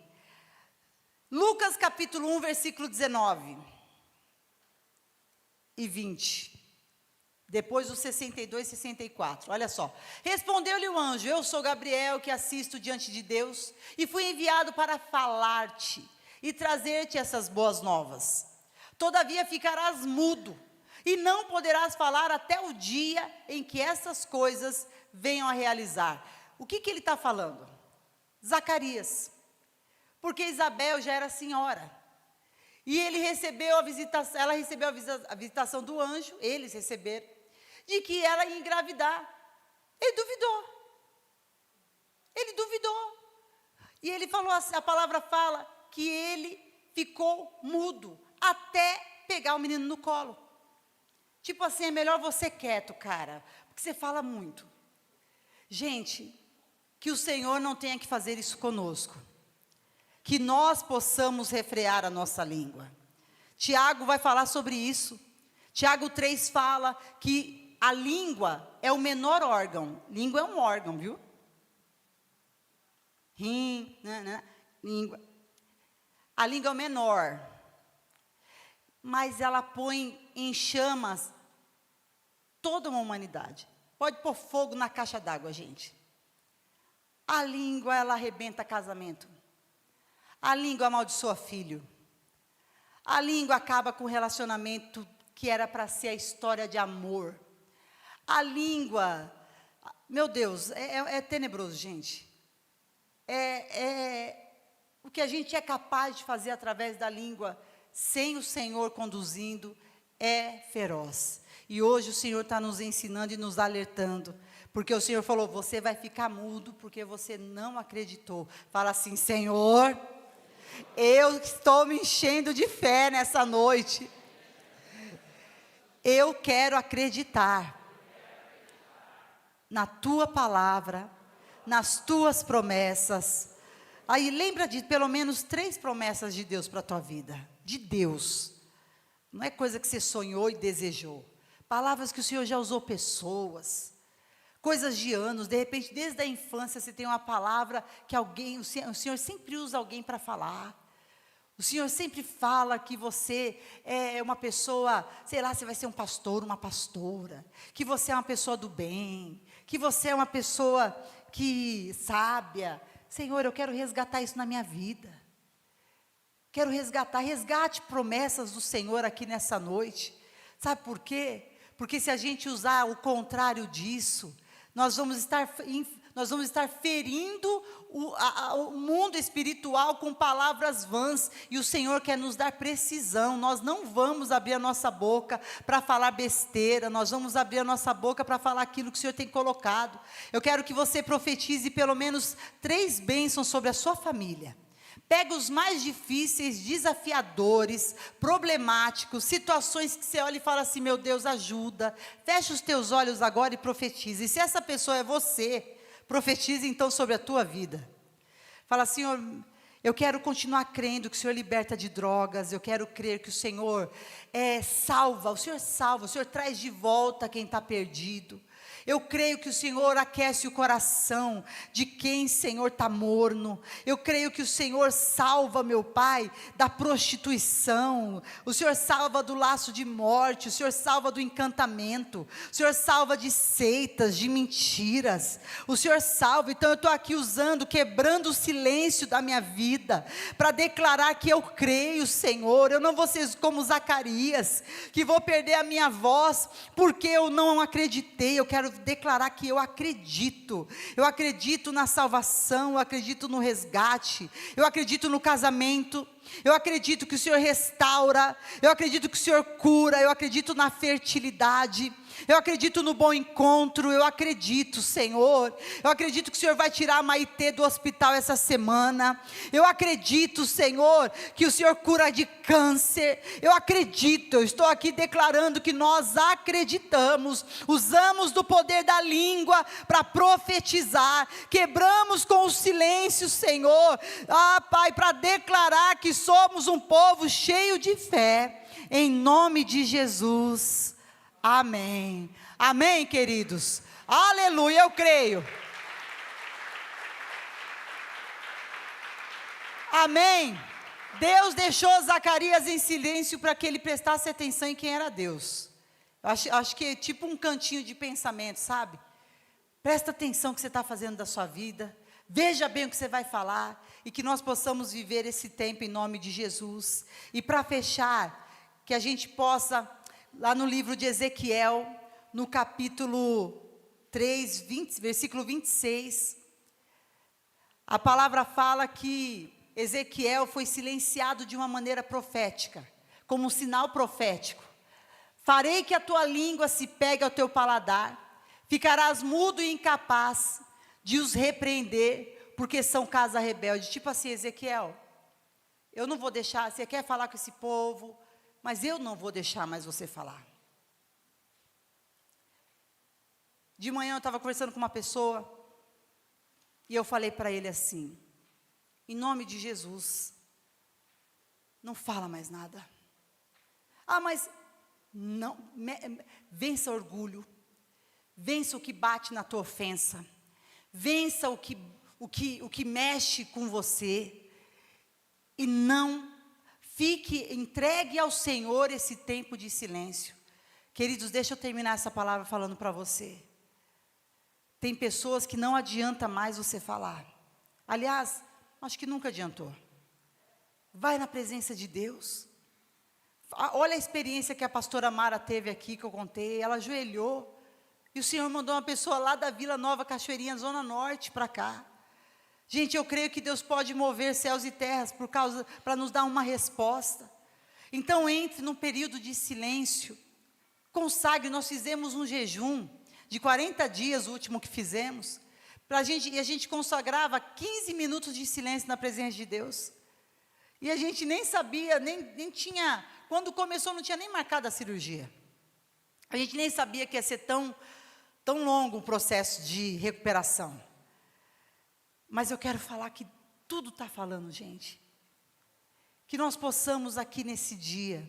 Lucas capítulo 1, versículo 19 e 20. Depois os 62 e 64, olha só. Respondeu-lhe o anjo: eu sou Gabriel, que assisto diante de Deus, e fui enviado para falar-te e trazer-te essas boas novas. Todavia ficarás mudo, e não poderás falar até o dia em que essas coisas venham a realizar. O que ele está falando? Zacarias. Porque Isabel já era senhora. E ele recebeu a visitação, ela recebeu a visitação do anjo, eles receberam, de que ela ia engravidar. Ele duvidou. E ele falou assim, a palavra fala que ele ficou mudo até pegar o menino no colo. Tipo assim, é melhor você quieto, cara, porque você fala muito. Gente, que o Senhor não tenha que fazer isso conosco. Que nós possamos refrear a nossa língua. Tiago vai falar sobre isso. Tiago 3 fala que a língua é o menor órgão. Língua é um órgão, viu? Língua. A língua é o menor. Mas ela põe em chamas toda uma humanidade. Pode pôr fogo na caixa d'água, gente. A língua, ela arrebenta casamento. A língua amaldiçoa filho. A língua acaba com o relacionamento que era para ser a história de amor. A língua, meu Deus, é tenebroso, gente. O que a gente é capaz de fazer através da língua, sem o Senhor conduzindo, é feroz. E hoje o Senhor está nos ensinando e nos alertando. Porque o Senhor falou, você vai ficar mudo porque você não acreditou. Fala assim, Senhor, eu estou me enchendo de fé nessa noite. Eu quero acreditar na tua palavra, nas tuas promessas. Aí lembra de pelo menos 3 promessas de Deus para a tua vida. De Deus. Não é coisa que você sonhou e desejou. Palavras que o Senhor já usou pessoas. Coisas de anos, de repente, desde a infância, você tem uma palavra que alguém, o Senhor sempre usa alguém para falar. O Senhor sempre fala que você é uma pessoa, sei lá, você vai ser um pastor, uma pastora, que você é uma pessoa do bem, que você é uma pessoa que sábia. Senhor, eu quero resgatar isso na minha vida. Quero resgate promessas do Senhor aqui nessa noite. Sabe por quê? Porque se a gente usar o contrário disso, nós vamos estar ferindo o mundo espiritual com palavras vãs, e o Senhor quer nos dar precisão. Nós não vamos abrir a nossa boca para falar besteira, nós vamos abrir a nossa boca para falar aquilo que o Senhor tem colocado. Eu quero que você profetize pelo menos 3 bênçãos sobre a sua família. Pega os mais difíceis, desafiadores, problemáticos, situações que você olha e fala assim, meu Deus, ajuda. Fecha os teus olhos agora e profetize. E se essa pessoa é você, profetize então sobre a tua vida. Fala, Senhor, eu quero continuar crendo que o Senhor liberta de drogas, eu quero crer que o Senhor salva, o Senhor traz de volta quem está perdido. Eu creio que o Senhor aquece o coração de quem, Senhor, está morno. Eu creio que o Senhor salva, meu Pai, da prostituição. O Senhor salva do laço de morte. O Senhor salva do encantamento. O Senhor salva de seitas, de mentiras. O Senhor salva. Então eu estou aqui quebrando o silêncio da minha vida, para declarar que eu creio, Senhor. Eu não vou ser como Zacarias, que vou perder a minha voz, porque eu não acreditei. Eu quero declarar que eu acredito na salvação, eu acredito no resgate, eu acredito no casamento, eu acredito que o Senhor restaura, eu acredito que o Senhor cura, eu acredito na fertilidade, eu acredito no bom encontro, eu acredito, Senhor, eu acredito que o Senhor vai tirar a Maitê do hospital essa semana, eu acredito, Senhor, que o Senhor cura de câncer, eu acredito, eu estou aqui declarando que nós acreditamos, usamos do poder da língua para profetizar, quebramos com o silêncio, Senhor, Pai, para declarar que somos um povo cheio de fé, em nome de Jesus. Amém, amém, queridos, aleluia, eu creio, amém. Deus deixou Zacarias em silêncio para que ele prestasse atenção em quem era Deus. Acho que é tipo um cantinho de pensamento, sabe? Presta atenção no que você está fazendo da sua vida, veja bem o que você vai falar, e que nós possamos viver esse tempo em nome de Jesus. E para fechar, que a gente possa, lá no livro de Ezequiel, no capítulo 3, versículo 26, a palavra fala que Ezequiel foi silenciado de uma maneira profética, como um sinal profético. Farei que a tua língua se pegue ao teu paladar, ficarás mudo e incapaz de os repreender, porque são casa rebelde. Tipo assim, Ezequiel, eu não vou deixar, você quer falar com esse povo, mas eu não vou deixar mais você falar. De manhã eu estava conversando com uma pessoa, e eu falei para ele assim, em nome de Jesus, não fala mais nada. Mas não, vença o orgulho, vença o que bate na tua ofensa, vença o que mexe com você, e não entregue ao Senhor esse tempo de silêncio. Queridos, deixa eu terminar essa palavra falando para você. Tem pessoas que não adianta mais você falar. Aliás, acho que nunca adiantou. Vai na presença de Deus. Olha a experiência que a pastora Mara teve aqui, que eu contei. Ela ajoelhou, e o Senhor mandou uma pessoa lá da Vila Nova Cachoeirinha, Zona Norte, para cá. Gente, eu creio que Deus pode mover céus e terras para nos dar uma resposta. Então entre num período de silêncio, consagre. Nós fizemos um jejum de 40 dias, o último que fizemos, e a gente consagrava 15 minutos de silêncio na presença de Deus, e a gente nem sabia, nem tinha, quando começou não tinha nem marcado a cirurgia, a gente nem sabia que ia ser tão longo o processo de recuperação, mas eu quero falar que tudo está falando, gente, que nós possamos aqui nesse dia,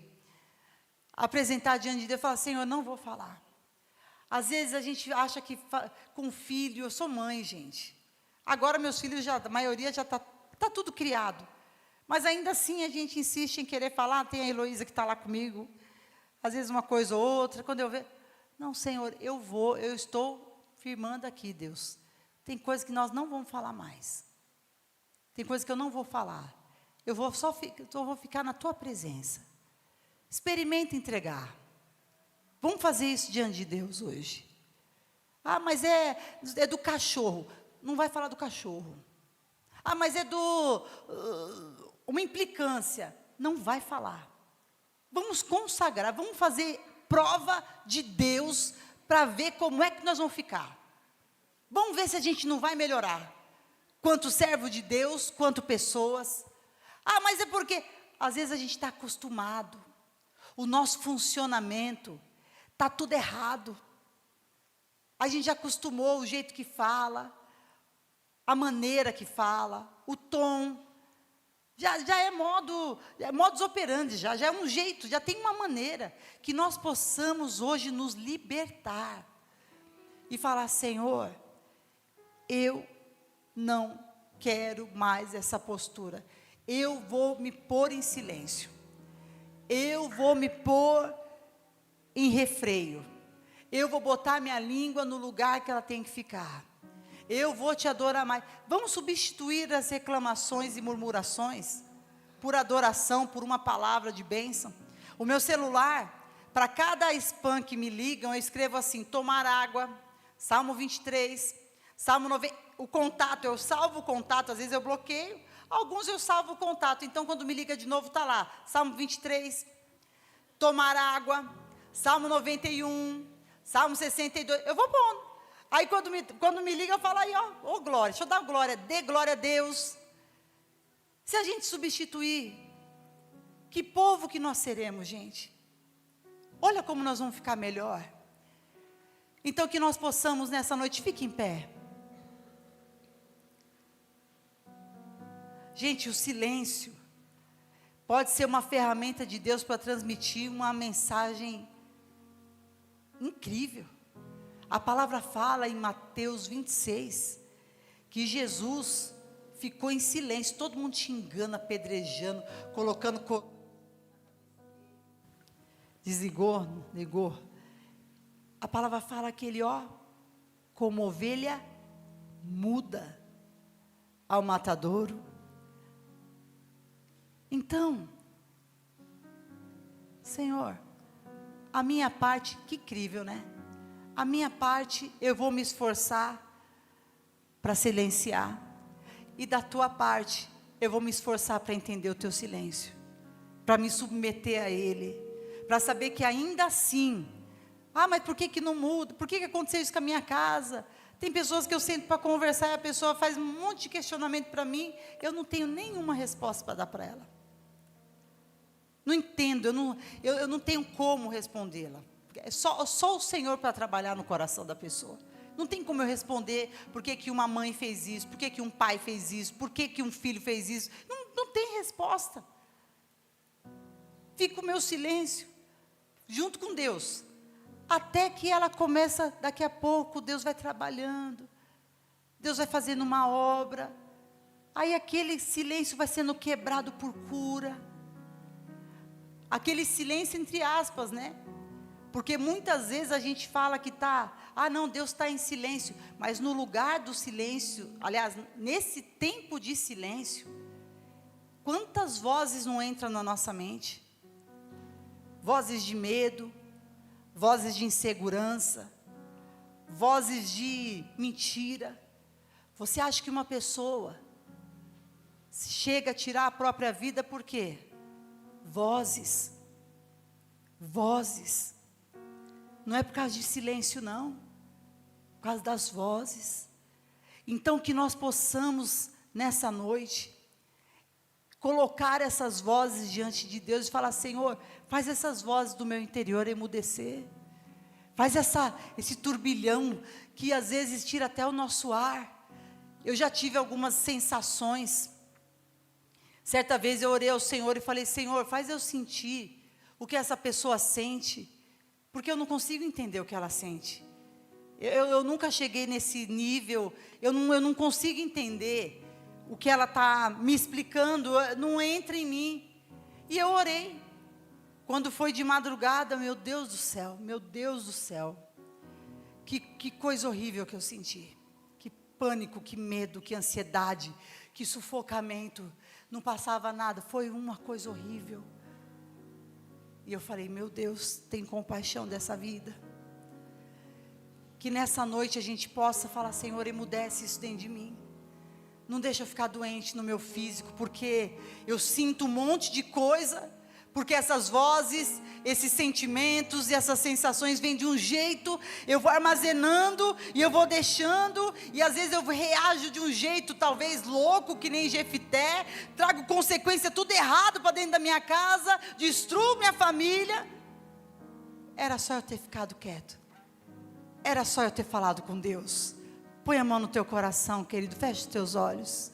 apresentar diante de Deus e falar, Senhor, eu não vou falar. Às vezes a gente acha que com filho, eu sou mãe, gente. Agora meus filhos, a maioria já está tudo criado. Mas ainda assim a gente insiste em querer falar, tem a Heloísa que está lá comigo. Às vezes uma coisa ou outra, quando eu vejo, não, Senhor, eu estou firmando aqui, Deus. Tem coisas que nós não vamos falar mais. Tem coisas que eu não vou falar. Eu vou ficar na tua presença. Experimenta entregar. Vamos fazer isso diante de Deus hoje. Mas é do cachorro. Não vai falar do cachorro. Mas é uma implicância. Não vai falar. Vamos consagrar, vamos fazer prova de Deus para ver como é que nós vamos ficar. Vamos ver se a gente não vai melhorar. Quanto servo de Deus, quanto pessoas. Mas é porque às vezes a gente está acostumado. O nosso funcionamento está tudo errado. A gente já acostumou o jeito que fala, a maneira que fala, o tom. Já é modus operandi, já é um jeito, já tem uma maneira. Que nós possamos hoje nos libertar. E falar, Senhor, eu não quero mais essa postura. Eu vou me pôr em silêncio. Eu vou me pôr em refreio. Eu vou botar minha língua no lugar que ela tem que ficar. Eu vou te adorar mais. Vamos substituir as reclamações e murmurações por adoração, por uma palavra de bênção. O meu celular, para cada spam que me ligam, eu escrevo assim, tomar água, Salmo 23, Salmo 90, o contato, eu salvo o contato, às vezes eu bloqueio, alguns eu salvo o contato, então quando me liga de novo está lá, Salmo 23, tomar água, Salmo 91, Salmo 62, eu vou pondo. Aí quando me liga eu falo aí, ó, ô glória, deixa eu dar glória, dê glória a Deus. Se a gente substituir, que povo que nós seremos, gente? Olha como nós vamos ficar melhor. Então que nós possamos nessa noite, fique em pé. Gente, o silêncio pode ser uma ferramenta de Deus para transmitir uma mensagem incrível. A palavra fala em Mateus 26, que Jesus ficou em silêncio, todo mundo xingando, apedrejando, colocando... Desligou, negou. A palavra fala que ele, como ovelha muda ao matadouro. Então, Senhor, a minha parte, que incrível, né? A minha parte, eu vou me esforçar para silenciar. E da tua parte, eu vou me esforçar para entender o teu silêncio. Para me submeter a ele. Para saber que ainda assim, mas por que não muda? Por que aconteceu isso com a minha casa? Tem pessoas que eu sento para conversar e a pessoa faz um monte de questionamento para mim, eu não tenho nenhuma resposta para dar para ela. Não entendo, eu não tenho como respondê-la. É só o Senhor para trabalhar no coração da pessoa. Não tem como eu responder por que uma mãe fez isso, por que um pai fez isso, por que um filho fez isso. Não tem resposta. Fica o meu silêncio, junto com Deus. Até que ela começa, daqui a pouco, Deus vai trabalhando. Deus vai fazendo uma obra. Aí aquele silêncio vai sendo quebrado por cura. Aquele silêncio entre aspas, né? Porque muitas vezes a gente fala que não, Deus está em silêncio. Mas no lugar do silêncio, aliás, nesse tempo de silêncio, quantas vozes não entram na nossa mente? Vozes de medo, vozes de insegurança, vozes de mentira. Você acha que uma pessoa chega a tirar a própria vida por quê? Vozes. Não é por causa de silêncio, não. Por causa das vozes. Então que nós possamos, nessa noite, colocar essas vozes diante de Deus e falar: Senhor, faz essas vozes do meu interior emudecer. Faz esse turbilhão que às vezes tira até o nosso ar. Eu já tive algumas sensações. Certa vez eu orei ao Senhor e falei: Senhor, faz eu sentir o que essa pessoa sente, porque eu não consigo entender o que ela sente. Eu nunca cheguei nesse nível, eu não consigo entender o que ela está me explicando, não entra em mim. E eu orei. Quando foi de madrugada, meu Deus do céu, que coisa horrível que eu senti. Que pânico, que medo, que ansiedade, que sufocamento. Não passava nada, foi uma coisa horrível. E eu falei: meu Deus, tem compaixão dessa vida. Que nessa noite a gente possa falar: Senhor, emudece isso dentro de mim. Não deixa eu ficar doente no meu físico, porque eu sinto um monte de coisa, porque essas vozes, esses sentimentos e essas sensações vêm de um jeito, eu vou armazenando e eu vou deixando, e às vezes eu reajo de um jeito talvez louco, que nem Jefité, trago consequência tudo errado para dentro da minha casa, destruo minha família. Era só eu ter ficado quieto, era só eu ter falado com Deus. Põe a mão no teu coração, querido, fecha os teus olhos.